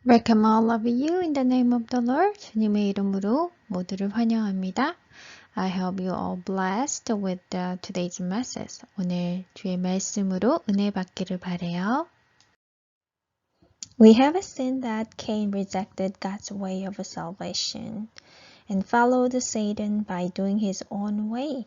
Welcome all of you in the name of the Lord. 주님의 이름으로 모두를 환영합니다. I hope you all blessed with today's message. 오늘 주의 말씀으로 은혜 받기를 바래요. We have seen that Cain rejected God's way of salvation and followed Satan by doing his own way.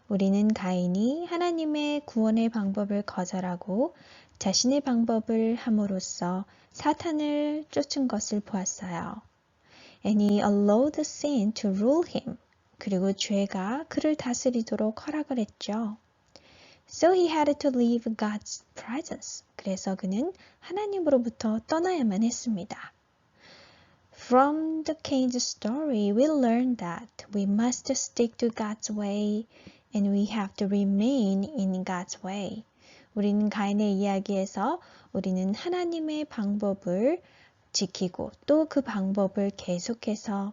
우리는 가인이 하나님의 구원의 방법을 거절하고 자신의 방법을 함으로써 사탄을 쫓은 것을 보았어요. And he allowed sin to rule him. 그리고 죄가 그를 다스리도록 허락을 했죠. So he had to leave God's presence. 그래서 그는 하나님으로부터 떠나야만 했습니다. From the Cain's story, we learn that we must stick to God's way and we have to remain in God's way. 우리는 가인의 이야기에서 우리는 하나님의 방법을 지키고 또 그 방법을 계속해서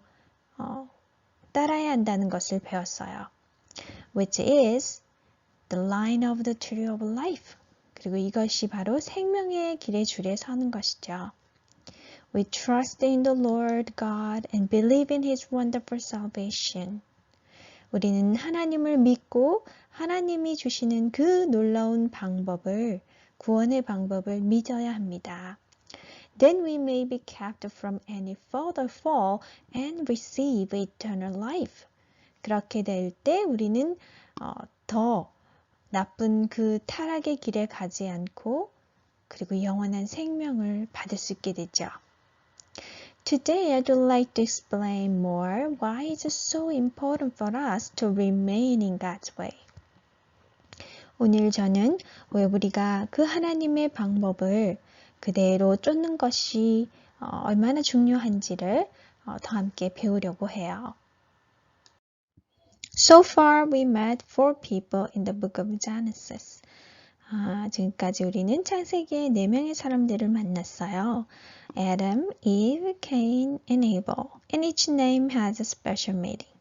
따라야 한다는 것을 배웠어요. Which is the line of the tree of life. 그리고 이것이 바로 생명의 길의 줄에 서는 것이죠. We trust in the Lord God and believe in His wonderful salvation. 우리는 하나님을 믿고 하나님이 주시는 그 놀라운 방법을, 구원의 방법을 믿어야 합니다. Then we may be kept from any further fall and receive eternal life. 그렇게 될 때 우리는 더 나쁜 그 타락의 길에 가지 않고 그리고 영원한 생명을 받을 수 있게 되죠. Today I'd like to explain more why it's so important for us to remain in God's way. 오늘 저는 왜 우리가 그 하나님의 방법을 그대로 쫓는 것이 얼마나 중요한지를 더 함께 배우려고 해요. So far we met 4 people in the book of Genesis. 지금까지 우리는 창세기의 4명의 사람들을 만났어요. Adam, Eve, Cain, and Abel. And each name has a special meaning.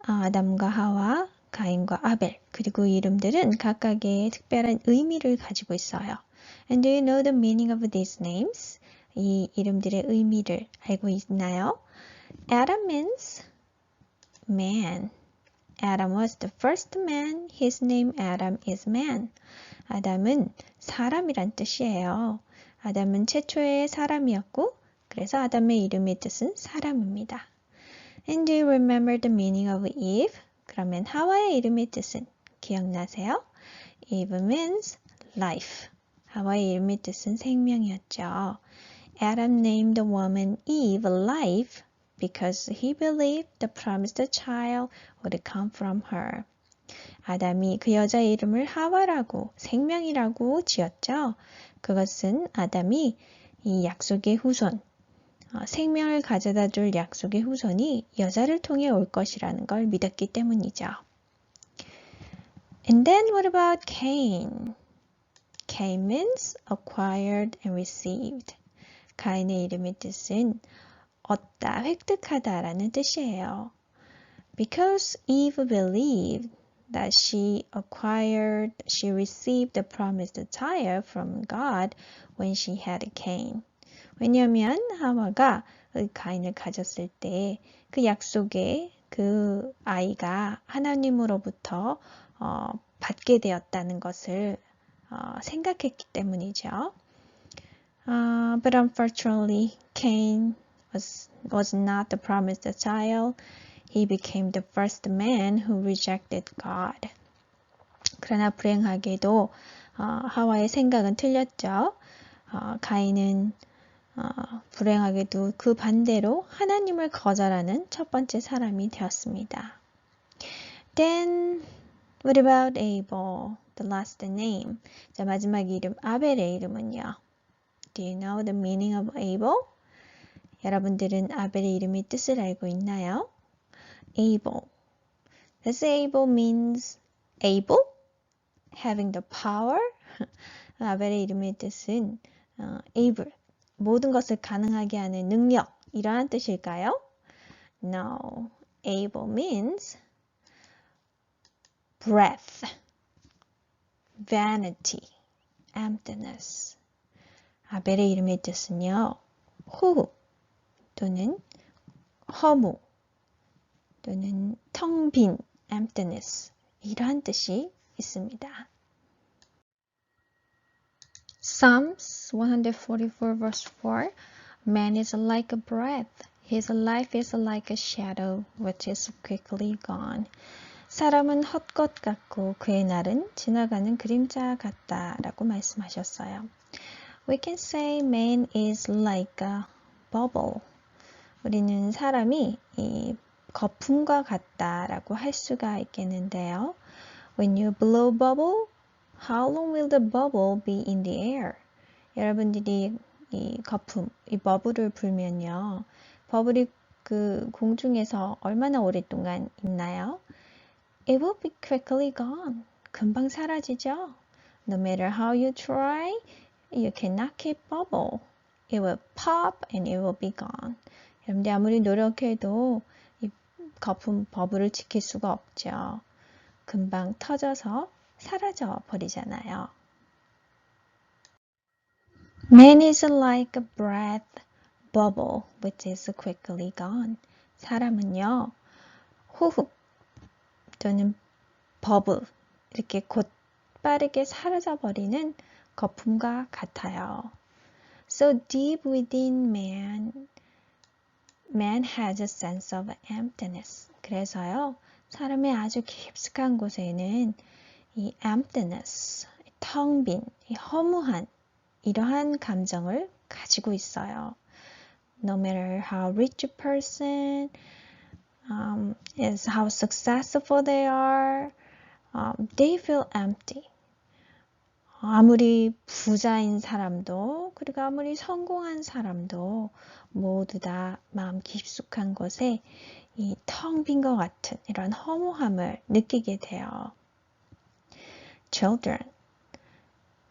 아담과 하와, 가인과 아벨. 그리고 이름들은 각각의 특별한 의미를 가지고 있어요. And do you know the meaning of these names? 이 이름들의 의미를 알고 있나요? Adam means man. Adam was the first man. His name Adam is man. 아담은 사람이란 뜻이에요. 아담은 최초의 사람이었고 그래서 아담의 이름의 뜻은 사람입니다. And do you remember the meaning of Eve? 그러면 하와의 이름의 뜻은 기억나세요? Eve means life. 하와의 이름의 뜻은 생명이었죠. Adam named the woman Eve life because he believed the promised child would come from her. 아담이 그 여자의 이름을 하와라고 생명이라고 지었죠. 그것은 아담이 이 약속의 후손, 생명을 가져다 줄 약속의 후손이 여자를 통해 올 것이라는 걸 믿었기 때문이죠. And then what about Cain? Cain means acquired and received. 가인의 이름의 뜻은 얻다, 획득하다라는 뜻이에요. Because Eve believed that she received the promised child from God when she had Cain. 왜냐하면 하와가 가인을 가졌을 때 그 약속의 그 아이가 하나님으로부터 받게 되었다는 것을 생각했기 때문이죠. But unfortunately, Cain was not the promised child. He became the first man who rejected God. 그러나 불행하게도 하와의 생각은 틀렸죠. 가인은 불행하게도 그 반대로 하나님을 거절하는 첫 번째 사람이 되었습니다. Then what about Abel, the last name? 자, 마지막 이름 아벨의 이름은요. Do you know the meaning of Abel? 여러분들은 아벨의 이름의 뜻을 알고 있나요? Able. Does able means able? Having the power? 아벨의 이름의 뜻은 able. 모든 것을 가능하게 하는 능력. 이러한 뜻일까요? No. Able means breath, vanity, emptiness. 아벨의 이름의 뜻은요. 호흡 또는 허무 또는 텅 빈 emptiness 이러한 뜻이 있습니다. Psalms 144 verse 4 Man is like a breath. His life is like a shadow which is quickly gone. 사람은 헛것 같고 그의 날은 지나가는 그림자 같다라고 말씀하셨어요. We can say man is like a bubble. 우리는 사람이 이 거품과 같다라고 할 수가 있겠는데요. When you blow bubble, how long will the bubble be in the air? 여러분들이 이 거품, 이 버블을 불면요. 버블이 그 공중에서 얼마나 오랫동안 있나요? It will be quickly gone. 금방 사라지죠. No matter how you try, you cannot keep bubble. It will pop and it will be gone. 여러분들 아무리 노력해도 이 거품 버블을 지킬 수가 없죠. 금방 터져서 사라져 버리잖아요. Man is like a breath bubble which is quickly gone. 사람은요, 호흡 또는 버블 이렇게 곧 빠르게 사라져 버리는 거품과 같아요. So deep within man has a sense of emptiness. 그래서요, 사람의 아주 깊숙한 곳에는 이 emptiness, 텅 빈, 이 허무한 이러한 감정을 가지고 있어요. No matter how rich a person is, how successful they are, they feel empty. 아무리 부자인 사람도 그리고 아무리 성공한 사람도 모두 다 마음 깊숙한 곳에 이 텅 빈 것 같은 이런 허무함을 느끼게 돼요. Children.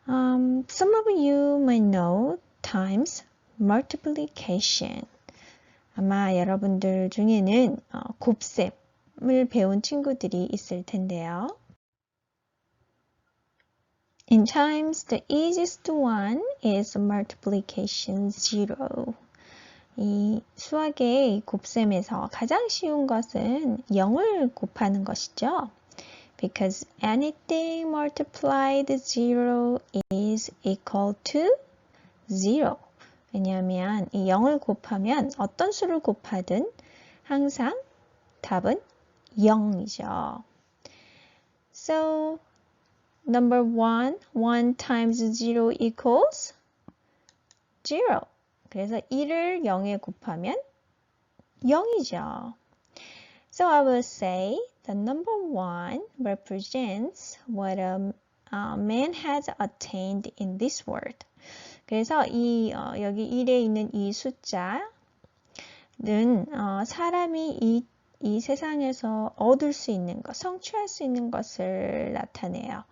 Some of you might know times multiplication. 아마 여러분들 중에는 곱셈을 배운 친구들이 있을 텐데요. In times, the easiest one is multiplication 0. 이 수학의 곱셈에서 가장 쉬운 것은 0을 곱하는 것이죠. Because anything multiplied 0 is equal to 0. 왜냐하면 이 0을 곱하면 어떤 수를 곱하든 항상 답은 0이죠. So, number 1 times 0 equals 0. 그래서 1을 0에 곱하면 0이죠. So I will say the number 1 represents what a man has attained in this world. 그래서 여기 1에 있는 이 숫자는 사람이 이 세상에서 얻을 수 있는 것, 성취할 수 있는 것을 나타내요.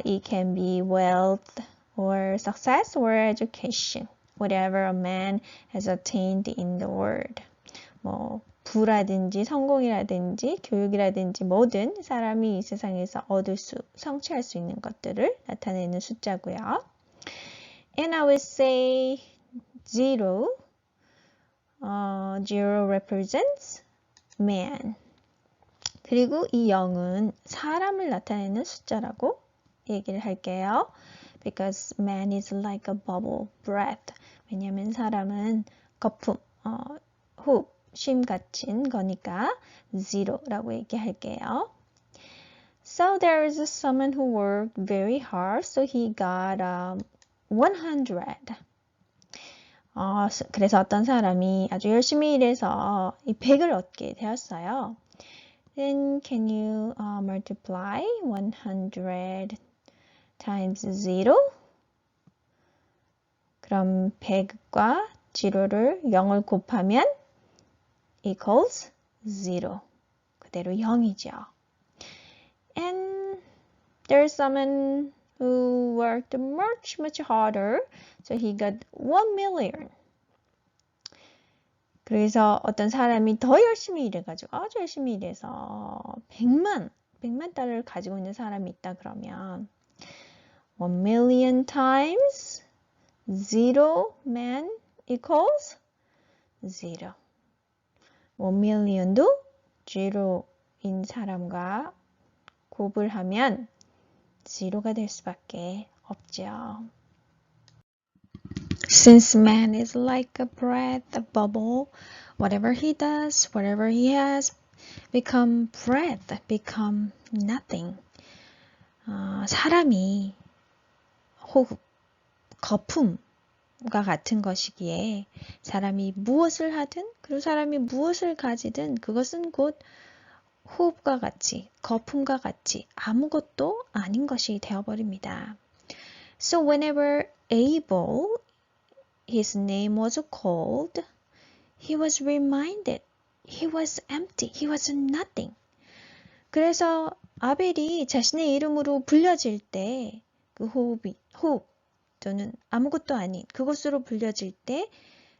It can be wealth or success or education. Whatever a man has attained in the world. 뭐 부라든지 성공이라든지 교육이라든지 모든 사람이 이 세상에서 성취할 수 있는 것들을 나타내는 숫자고요. And I will say 0. 0 represents man. 그리고 이 0은 사람을 나타내는 숫자라고 얘기를 할게요. Because man is like a bubble, breath. 왜냐하면 사람은 거품, 호흡, 쉼 같은 거니까 0라고 얘기할게요. So there is someone who worked very hard, so he got 100. 그래서 어떤 사람이 아주 열심히 일해서 이 100을 얻게 되었어요. Then can you multiply 100 times 0? 그럼 100과 0를 0을 곱하면 equals 0. 그대로 0이죠. And there's someone who worked much harder, so he got 1 million. 그래서 어떤 사람이 더 열심히 일해가지고 아주 열심히 일해서 100만 달러를 가지고 있는 사람이 있다 그러면 1 million times 0 man equals 0. 1million도 zero인 사람과 곱을 하면 zero가 될 수밖에 없죠. Since man is like a breath, a bubble, whatever he does, whatever he has, become breath, become nothing. 사람이 호흡, 거품과 같은 것이기에 사람이 무엇을 하든 그리고 사람이 무엇을 가지든 그것은 곧 호흡과 같이, 거품과 같이 아무것도 아닌 것이 되어버립니다. So whenever Abel, his name was called, he was reminded he was empty, he was nothing. 그래서 아벨이 자신의 이름으로 불려질 때 그 호흡 또는 아무것도 아닌 그것으로 불려질 때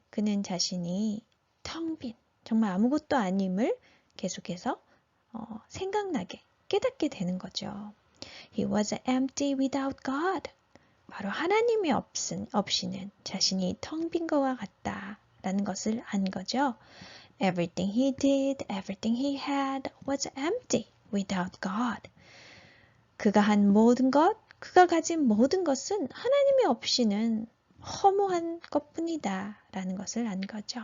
그는 자신이 텅 빈 정말 아무것도 아님을 계속해서 생각나게 깨닫게 되는 거죠. He was empty without God. 바로 하나님이 없이는 자신이 텅 빈 것과 같다라는 것을 안 거죠. Everything he did, everything he had was empty without God. 그가 한 모든 것, 그가 가진 모든 것은 하나님이 없이는 허무한 것뿐이다 라는 것을 안 거죠.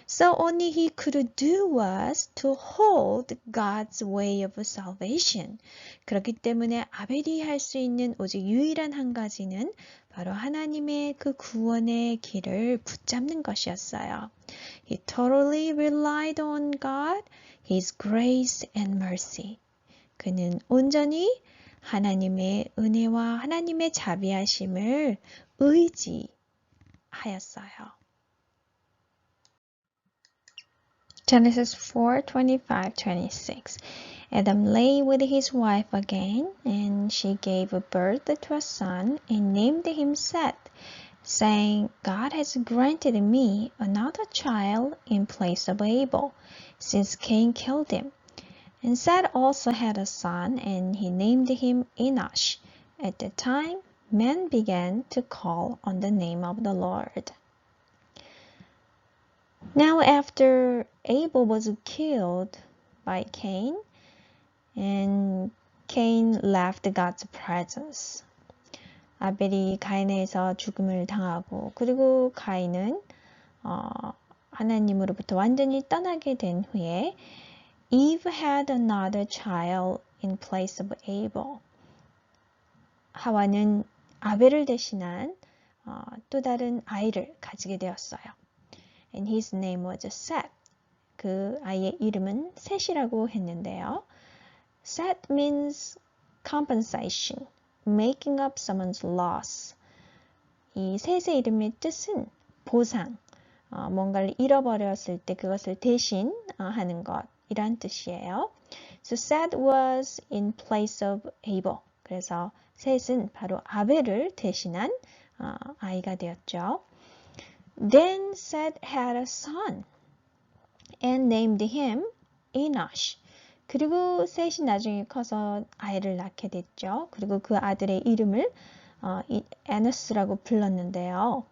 So only he could do was to hold God's way of salvation. 그렇기 때문에 아벨이 할 수 있는 오직 유일한 한 가지는 바로 하나님의 그 구원의 길을 붙잡는 것이었어요. He totally relied on God, His grace and mercy. 그는 온전히 하나님의 은혜와 하나님의 자비하심을 의지하였어요. Genesis 4:25-26. Adam lay with his wife again, and she gave birth to a son and named him Seth, saying, God has granted me another child in place of Abel, since Cain killed him. And Seth also had a son, and he named him Enosh. At the time, men began to call on the name of the Lord. Now after Abel was killed by Cain, and Cain left God's presence. 아벨이 가인에서 죽음을 당하고 그리고 가인은 하나님으로부터 완전히 떠나게 된 후에 Eve had another child in place of Abel. 하와는 아벨을 대신한 또 다른 아이를 가지게 되었어요. And his name was Seth. 그 아이의 이름은 셋이라고 했는데요. Seth means compensation, making up someone's loss. 이 셋의 이름의 뜻은 보상, 뭔가를 잃어버렸을 때 그것을 대신 하는 것이란 뜻이에요. So Seth was in place of Abel. 그래서 셋은 바로 아벨을 대신한 아이가 되었죠. Then Seth had a son and named him Enosh. 그리고 셋이 나중에 커서 아이를 낳게 됐죠. 그리고 그 아들의 이름을 에노스라고 불렀는데요.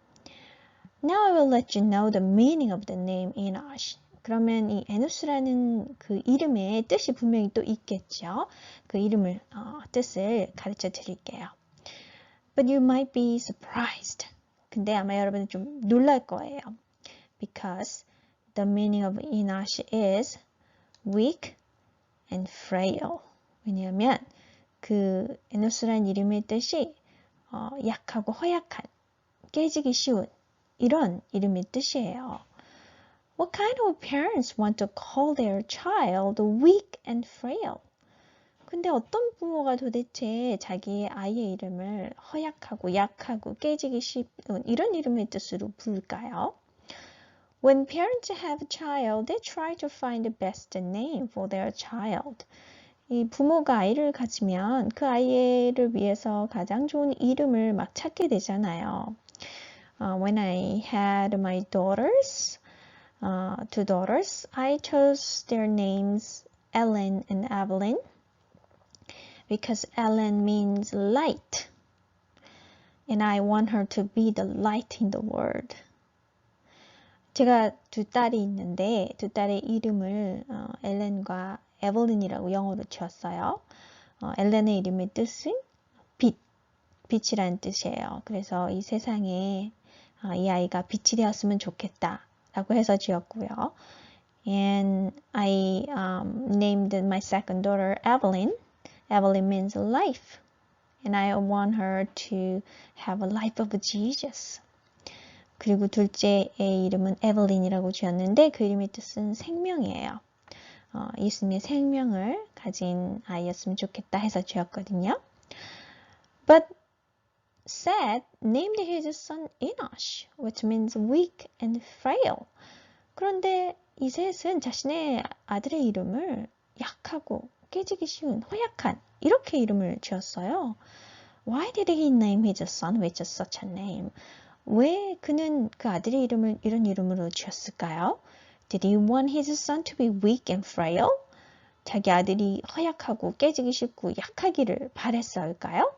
Now I will let you know the meaning of the name Enosh. 그러면 이 에노스라는 그 이름의 뜻이 분명히 또 있겠죠. 그 이름을 뜻을 가르쳐 드릴게요. But you might be surprised. 근데 아마 여러분은 좀 놀랄 거예요. Because the meaning of Enosh is weak and frail. 왜냐하면 그 에노스라는 이름의 뜻이 약하고 허약한, 깨지기 쉬운 이런 이름의 뜻이에요. What kind of parents want to call their child weak and frail? 근데 어떤 부모가 도대체 자기의 아이의 이름을 허약하고 약하고 깨지기 쉬운 이런 이름의 뜻으로 부를까요? When parents have a child, they try to find the best name for their child. 이 부모가 아이를 가지면 그 아이를 위해서 가장 좋은 이름을 막 찾게 되잖아요. When I had my daughters, two daughters, I chose their names Ellen and Evelyn. Because Ellen means light, and I want her to be the light in the world. 제가 두 딸이 있는데 두 딸의 이름을 엘렌과 에블린이라고 영어로 지었어요. 엘렌의 이름의 뜻은 빛, 빛이라는 뜻이에요. 그래서 이 세상에 이 아이가 빛이 되었으면 좋겠다 라고 해서 지었고요. And I named my second daughter Evelyn. Evelyn means life. And I want her to have a life of Jesus. 그리고 둘째의 이름은 에블린이라고 지었는데 그 이름의 뜻은 생명이에요. 예수님의 생명을 가진 아이였으면 좋겠다 해서 지었거든요. But Seth named his son Enosh, which means weak and frail. 그런데 이셋은 자신의 아들의 이름을 약하고 깨지기 쉬운, 허약한 이렇게 이름을 지었어요. Why did he name his son with such a name? 왜 그는 그 아들의 이름을 이런 이름으로 지었을까요? Did he want his son to be weak and frail? 자기 아들이 허약하고 깨지기 쉽고 약하기를 바랬을까요?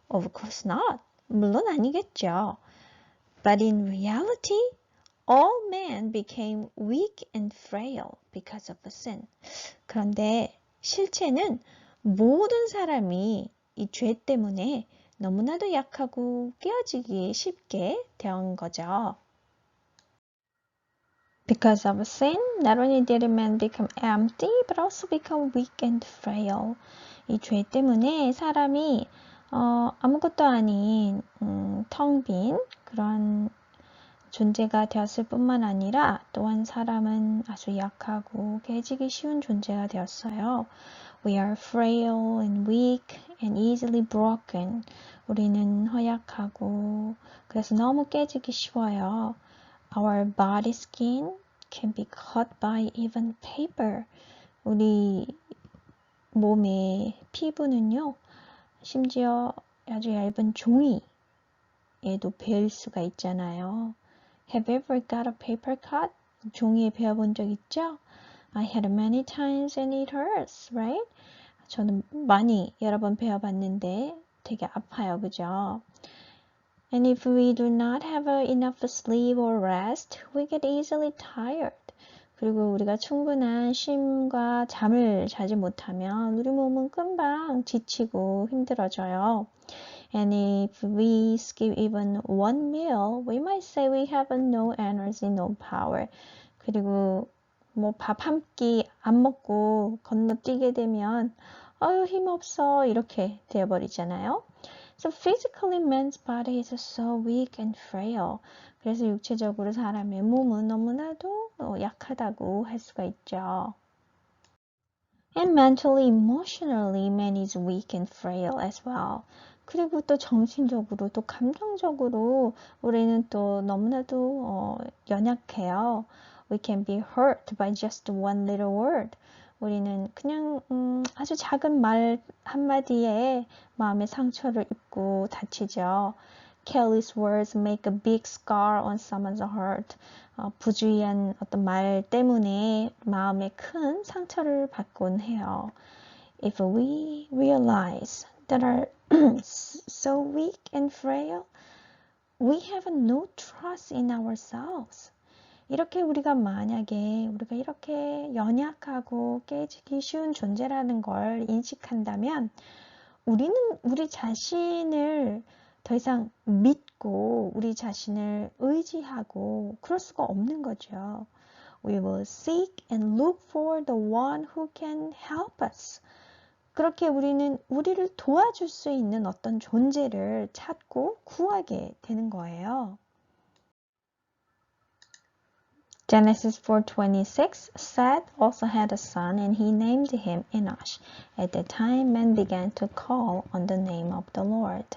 Of course not. 물론 아니겠죠. But in reality, all men became weak and frail because of sin. 그런데 실체는 모든 사람이 이 죄 때문에 너무나도 약하고 깨어지기 쉽게 된 거죠. Because of sin, not only did man become empty, but also become weak and frail. 이 죄 때문에 사람이 아무것도 아닌 텅 빈 그런 존재가 되었을 뿐만 아니라 또한 사람은 아주 약하고 깨지기 쉬운 존재가 되었어요. We are frail and weak and easily broken. 우리는 허약하고 그래서 너무 깨지기 쉬워요. Our body skin can be cut by even paper. 우리 몸의 피부는요, 심지어 아주 얇은 종이에도 베일 수가 있잖아요. Have you ever got a paper cut? 종이에 베어본 적 있죠? I had it many times and it hurts, right? 저는 많이 여러 번 베어봤는데 되게 아파요, 그죠? And if we do not have enough sleep or rest, we get easily tired. 그리고 우리가 충분한 쉼과 잠을 자지 못하면 우리 몸은 금방 지치고 힘들어져요. And if we skip even one meal, we might say we have no energy, no power. 그리고 뭐 밥 한 끼 안 먹고 건너뛰게 되면 아유 힘없어 이렇게 되어버리잖아요. So physically man's body is so weak and frail. 그래서 육체적으로 사람의 몸은 너무나도 약하다고 할 수가 있죠. And mentally, emotionally, man is weak and frail as well. 그리고 또 정신적으로, 또 감정적으로 우리는 또 너무나도 연약해요. We can be hurt by just one little word. 우리는 그냥 아주 작은 말 한마디에 마음의 상처를 입고 다치죠. Careless words make a big scar on someone's heart. 부주의한 어떤 말 때문에 마음에 큰 상처를 받곤 해요. If we realize that are so weak and frail, we have no trust in ourselves. 이렇게 우리가 만약에 우리가 이렇게 연약하고 깨지기 쉬운 존재라는 걸 인식한다면 우리는 우리 자신을 더 이상 믿고 우리 자신을 의지하고 그럴 수가 없는 거죠. We will seek and look for the one who can help us. 그렇게 우리는 우리를 도와줄 수 있는 어떤 존재를 찾고 구하게 되는 거예요. Genesis 4:26 Seth also had a son and he named him Enosh. At that time men began to call on the name of the Lord.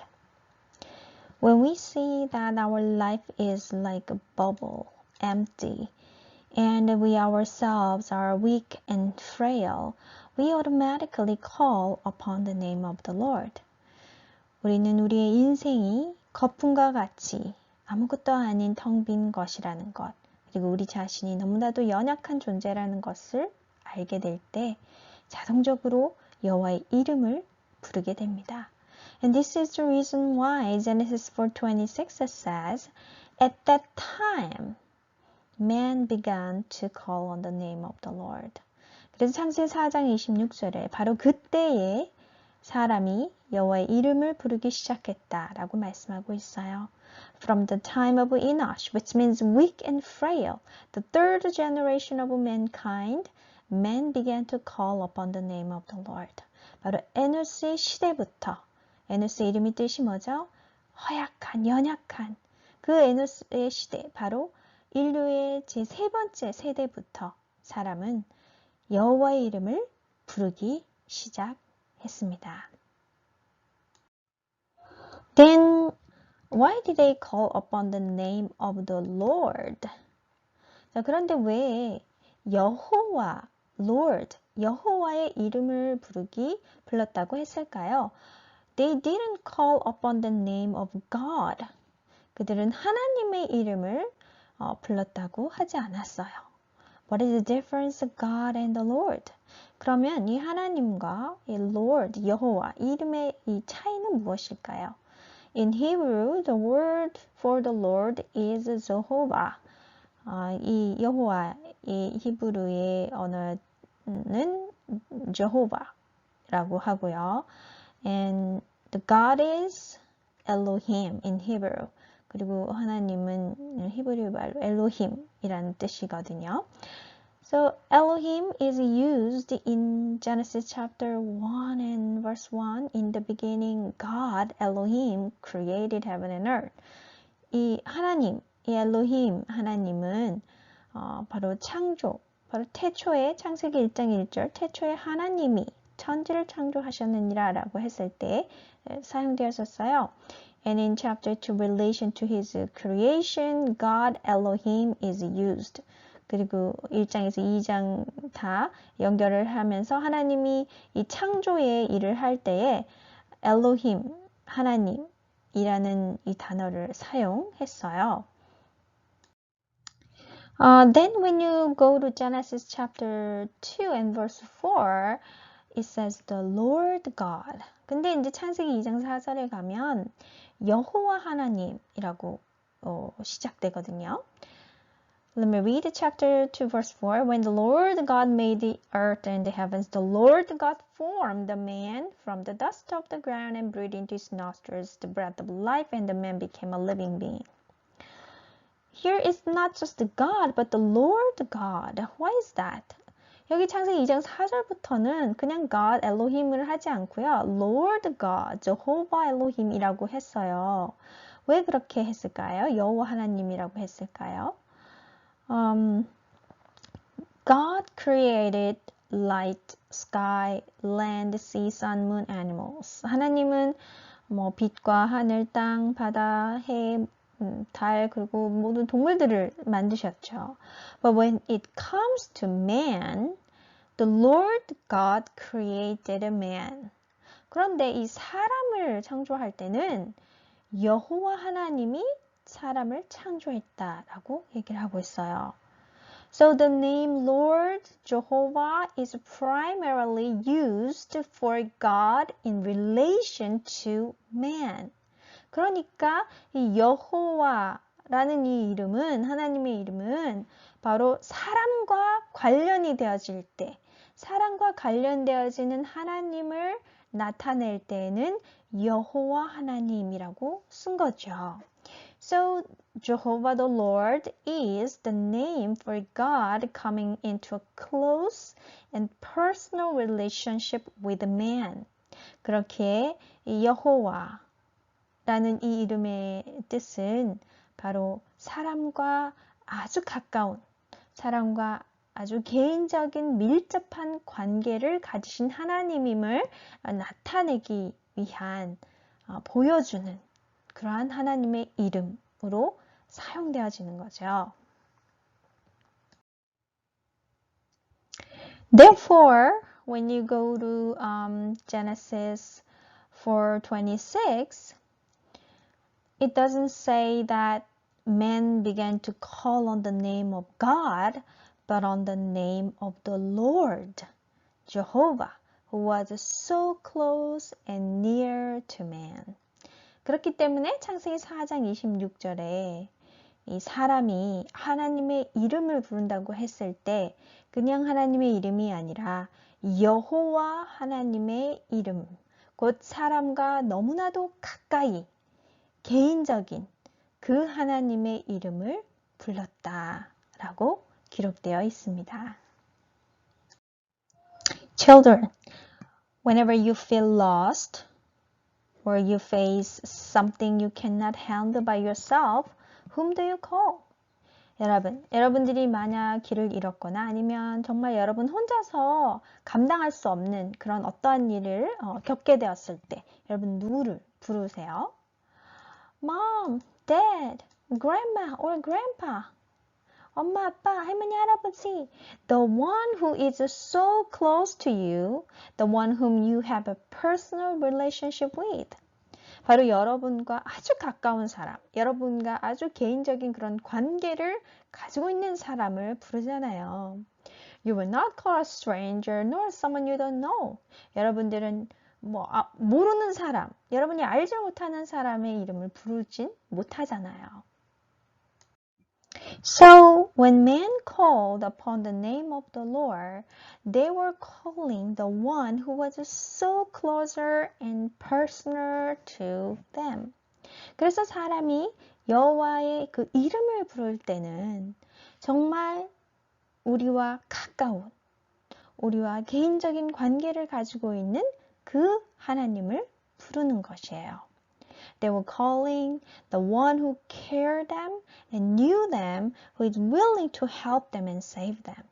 When we see that our life is like a bubble, empty, and we ourselves are weak and frail, we automatically call upon the name of the Lord. 우리는 우리의 인생이 거품과 같이 아무것도 아닌 텅 빈 것이라는 것, 그리고 우리 자신이 너무나도 연약한 존재라는 것을 알게 될 때 자동적으로 여호와의 이름을 부르게 됩니다. And this is the reason why Genesis 4:26 says, At that time, man began to call on the name of the Lord. 그래서 창세기 4장 26절에 바로 그때에 사람이 여호와의 이름을 부르기 시작했다라고 말씀하고 있어요. From the time of Enosh, which means weak and frail, the third generation of mankind, men began to call upon the name of the Lord. 바로 에노스의 시대부터, 에노스의 이름이 뜻이 뭐죠? 허약한, 연약한 그 에노스의 시대, 바로 인류의 제3 번째 세대부터 사람은 여호와의 이름을 부르기 시작했습니다. Then why did they call upon the name of the Lord? 자, 그런데 왜 여호와, Lord, 여호와의 이름을 불렀다고 했을까요? They didn't call upon the name of God. 그들은 하나님의 이름을 불렀다고 하지 않았어요. What is the difference of God and the Lord? 그러면 이 하나님과 이 Lord, 여호와, 이름의 이 차이는 무엇일까요? In Hebrew, the word for the Lord is Jehovah. 이 여호와, 이 히브리의 언어는 Jehovah라고 하고요. And the God is Elohim in Hebrew. 그리고 하나님은 히브리 말로 엘로힘이라는 뜻이거든요. So Elohim is used in Genesis chapter 1 and verse 1. In the beginning, God, Elohim, created heaven and earth. 이 하나님, 이 엘로힘 하나님은 바로 창조, 바로 태초에 창세기 1장 1절 태초에 하나님이 천지를 창조하셨느니라 라고 했을 때 사용되었었어요. And in chapter 2, relation to his creation, God, Elohim is used. 그리고 1장에서 2장 다 연결을 하면서 하나님이 이 창조의 일을 할 때에 엘로힘, 하나님이라는 이 단어를 사용했어요. Then when you go to Genesis chapter 2 and verse 4, it says the Lord God. 근데 이제 창세기 2장 4절에 가면 여호와 하나님이라고 시작되거든요. Let me read chapter 2 verse 4. When the Lord God made the earth and the heavens, the Lord God formed the man from the dust of the ground and breathed into his nostrils the breath of life, and the man became a living being. Here is not just God, but the Lord God. Why is that? 여기 창세기 2장 4절부터는 그냥 God, 엘로힘을 하지 않고요. Lord God, Jehovah Elohim이라고 했어요. 왜 그렇게 했을까요? 여호와 하나님이라고 했을까요? God created light, sky, land, sea, sun, moon, animals. 하나님은 빛과 하늘, 땅, 바다, 해, 달, 그리고 모든 동물들을 만드셨죠. But when it comes to man, the Lord God created a man. 그런데 이 사람을 창조할 때는 여호와 하나님이 사람을 창조했다라고 얘기를 하고 있어요. So the name Lord Jehovah is primarily used for God in relation to man. 그러니까 이 여호와라는 이 이름은 하나님의 이름은 바로 사람과 관련이 되어질 때 사람과 관련되어지는 하나님을 나타낼 때에는 여호와 하나님이라고 쓴 거죠. So Jehovah the Lord is the name for God coming into a close and personal relationship with man. 그렇게 여호와 라는 이 이름의 뜻은 바로 사람과 아주 가까운, 사람과 아주 개인적인 밀접한 관계를 가지신 하나님임을 나타내기 위한, 보여주는 그러한 하나님의 이름으로 사용되어지는 거죠. Therefore, when you go to Genesis 4:26, it doesn't say that men began to call on the name of God, but on the name of the Lord, Jehovah, who was so close and near to man. 그렇기 때문에 창세기 4장 26절에 이 사람이 하나님의 이름을 부른다고 했을 때 그냥 하나님의 이름이 아니라 여호와 하나님의 이름, 곧 사람과 너무나도 가까이 개인적인 그 하나님의 이름을 불렀다라고 기록되어 있습니다. Children, whenever you feel lost or you face something you cannot handle by yourself, whom do you call? 여러분들이 만약 길을 잃었거나 아니면 정말 여러분 혼자서 감당할 수 없는 그런 어떠한 일을 겪게 되었을 때 여러분 누구를 부르세요? Mom, Dad, Grandma or Grandpa. 엄마, 아빠, 할머니, 할아버지. The one who is so close to you, the one whom you have a personal relationship with. 바로 여러분과 아주 가까운 사람, 여러분과 아주 개인적인 그런 관계를 가지고 있는 사람을 부르잖아요. You will not call a stranger nor someone you don't know. 여러분들은 모르는 사람, 여러분이 알지 못하는 사람의 이름을 부르진 못하잖아요. So when men called upon the name of the Lord, they were calling the one who was so closer and personal to them. 그래서 사람이 여호와의 그 이름을 부를 때는 정말 우리와 가까운, 우리와 개인적인 관계를 가지고 있는 그 하나님을 부르는 것이에요. They were calling the one who cared them and knew them, who is willing to help them and save them.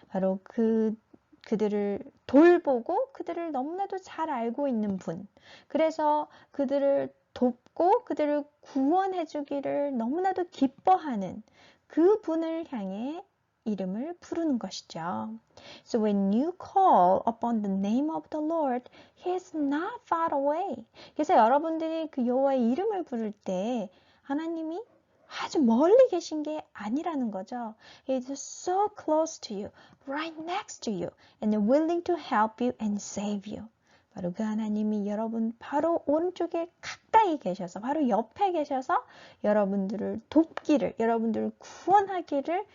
바로 그들을 돌보고 그들을 너무나도 잘 알고 있는 분. 그래서 그들을 돕고 그들을 구원해 주기를 너무나도 기뻐하는 그 분을 향해 이름을 부르는 것이죠. So when you call upon the name of the Lord, He is not far away. 그래서 여러분들이 그 여호와의 이름을 부를 때 하나님이 아주 멀리 계신 게 아니라는 거죠. He is so close to you, right next to you, and willing to help you and save you. 바로 그 하나님이 여러분 바로 오른쪽에 가까이 계셔서 바로 옆에 계셔서 여러분들을 돕기를, 여러분들을 구원하기를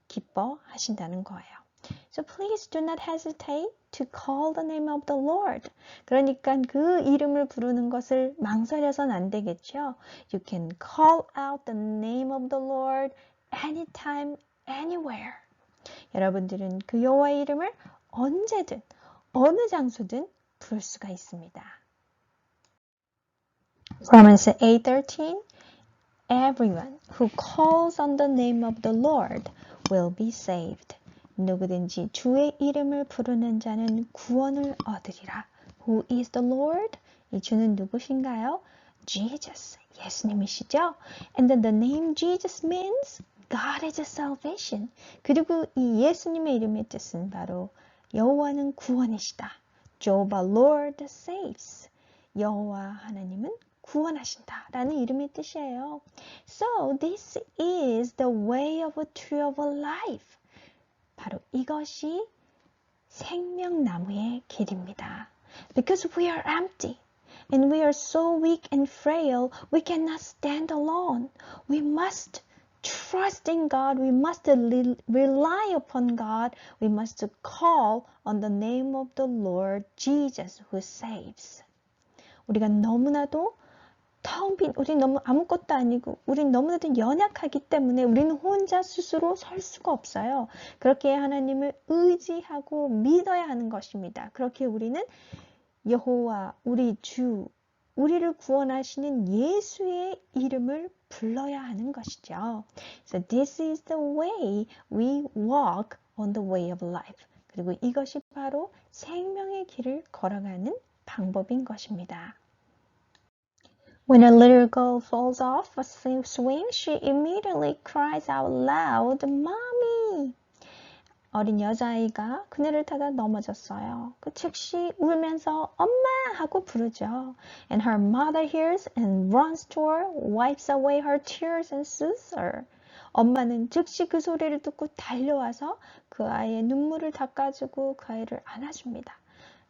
기뻐하신다는 거예요. So please do not hesitate to call the name of the Lord. 그러니까 그 이름을 부르는 것을 망설여서는 안 되겠죠. You can call out the name of the Lord anytime, anywhere. 여러분들은 그 여호와의 이름을 언제든 어느 장소든 부를 수가 있습니다. Romans 8:13 Everyone who calls on the name of the Lord will be saved. 누구든지 주의 이름을 부르는 자는 구원을 얻으리라. Who is the Lord? 이 주는 누구신가요? Jesus, 예수님이시죠? And then the name Jesus means God is salvation. 그리고 이 예수님의 이름의 뜻은 바로 여호와는 구원이시다. Jehovah Lord saves. 여호와 하나님은 구원하신다 라는 이름의 뜻이에요. So this is the way of a tree of life. 바로 이것이 생명나무의 길입니다. Because we are empty and we are so weak and frail, we cannot stand alone. We must trust in God. We must rely upon God. We must call on the name of the Lord Jesus who saves. 우리가 너무나도 텅 빈, 우린 너무 아무것도 아니고 우린 너무나도 연약하기 때문에 우리는 혼자 스스로 설 수가 없어요. 그렇게 하나님을 의지하고 믿어야 하는 것입니다. 그렇게 우리는 여호와, 우리 주, 우리를 구원하시는 예수의 이름을 불러야 하는 것이죠. So this is the way we walk on the way of life. 그리고 이것이 바로 생명의 길을 걸어가는 방법인 것입니다. When a little girl falls off a swing, she immediately cries out loud, Mommy! 어린 여자아이가 그네를 타다 넘어졌어요. 그 즉시 울면서 엄마! 하고 부르죠. And her mother hears and runs to her, wipes away her tears and soothes her. 엄마는 즉시 그 소리를 듣고 달려와서 그 아이의 눈물을 닦아주고 그 아이를 안아줍니다.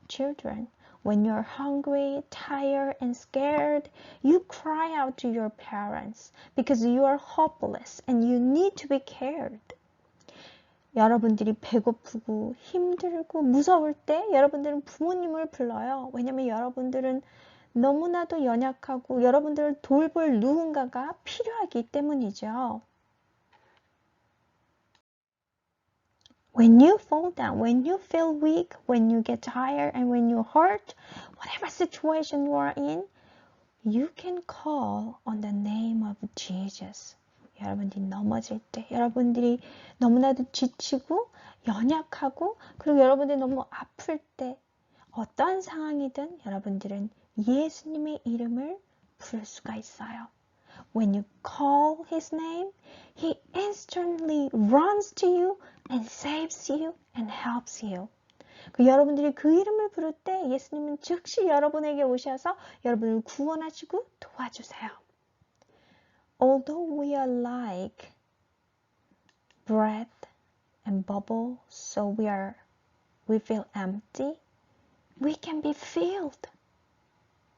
Children, When you're hungry, tired, and scared, you cry out to your parents because you are hopeless and you need to be cared. 여러분들이 배고프고 힘들고 무서울 때 여러분들은 부모님을 불러요. 왜냐면 여러분들은 너무나도 연약하고 여러분들을 돌볼 누군가가 필요하기 때문이죠. When you fall down, when you feel weak, when you get tired, and when you hurt, whatever situation you are in, you can call on the name of Jesus. 여러분들이 넘어질 때, 여러분들이 너무나도 지치고 연약하고 그리고 여러분들이 너무 아플 때 어떠한 상황이든 여러분들은 예수님의 이름을 부를 수가 있어요. When you call His name, He instantly runs to you and saves you and helps you. 여러분들이 그 이름을 부를 때 예수님은 즉시 여러분에게 오셔서 여러분을 구원하시고 도와주세요. Although we are like breath and bubble, so we feel empty, we can be filled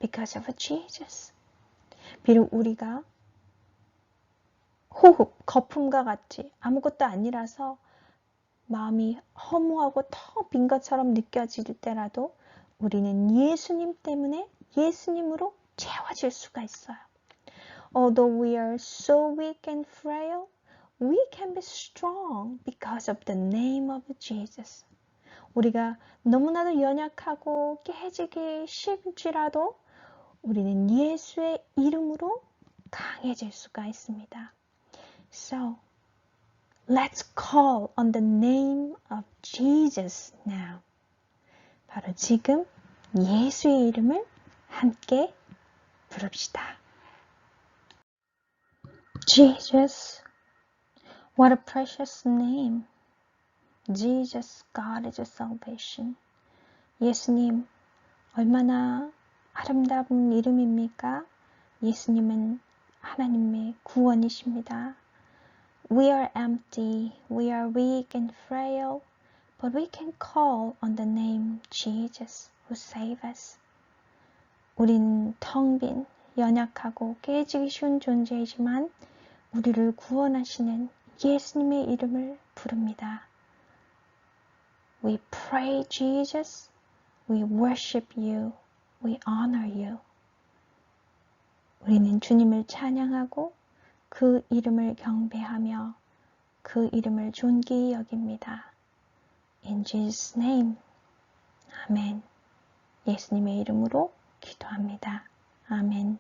because of Jesus. 비록 우리가 호흡, 거품과 같이 아무것도 아니라서 마음이 허무하고 텅 빈 것처럼 느껴질 때라도 우리는 예수님 때문에 예수님으로 채워질 수가 있어요. Although we are so weak and frail, we can be strong because of the name of Jesus. 우리가 너무나도 연약하고 깨지기 쉽지라도 우리는 예수의 이름으로 강해질 수가 있습니다. So, let's call on the name of Jesus now. 바로 지금 예수의 이름을 함께 부릅시다. Jesus, what a precious name. Jesus, God is your salvation. 예수님, 얼마나 아름다운 이름입니까? 예수님은 하나님의 구원이십니다. We are empty, we are weak and frail, but we can call on the name Jesus who saves us. 우리는 텅 빈, 연약하고 깨지기 쉬운 존재이지만 우리를 구원하시는 예수님의 이름을 부릅니다. We pray Jesus, we worship you, we honor you. 우리는 주님을 찬양하고 그 이름을 경배하며 그 이름을 존귀히 여깁니다. In Jesus' name, 아멘. 예수님의 이름으로 기도합니다. 아멘.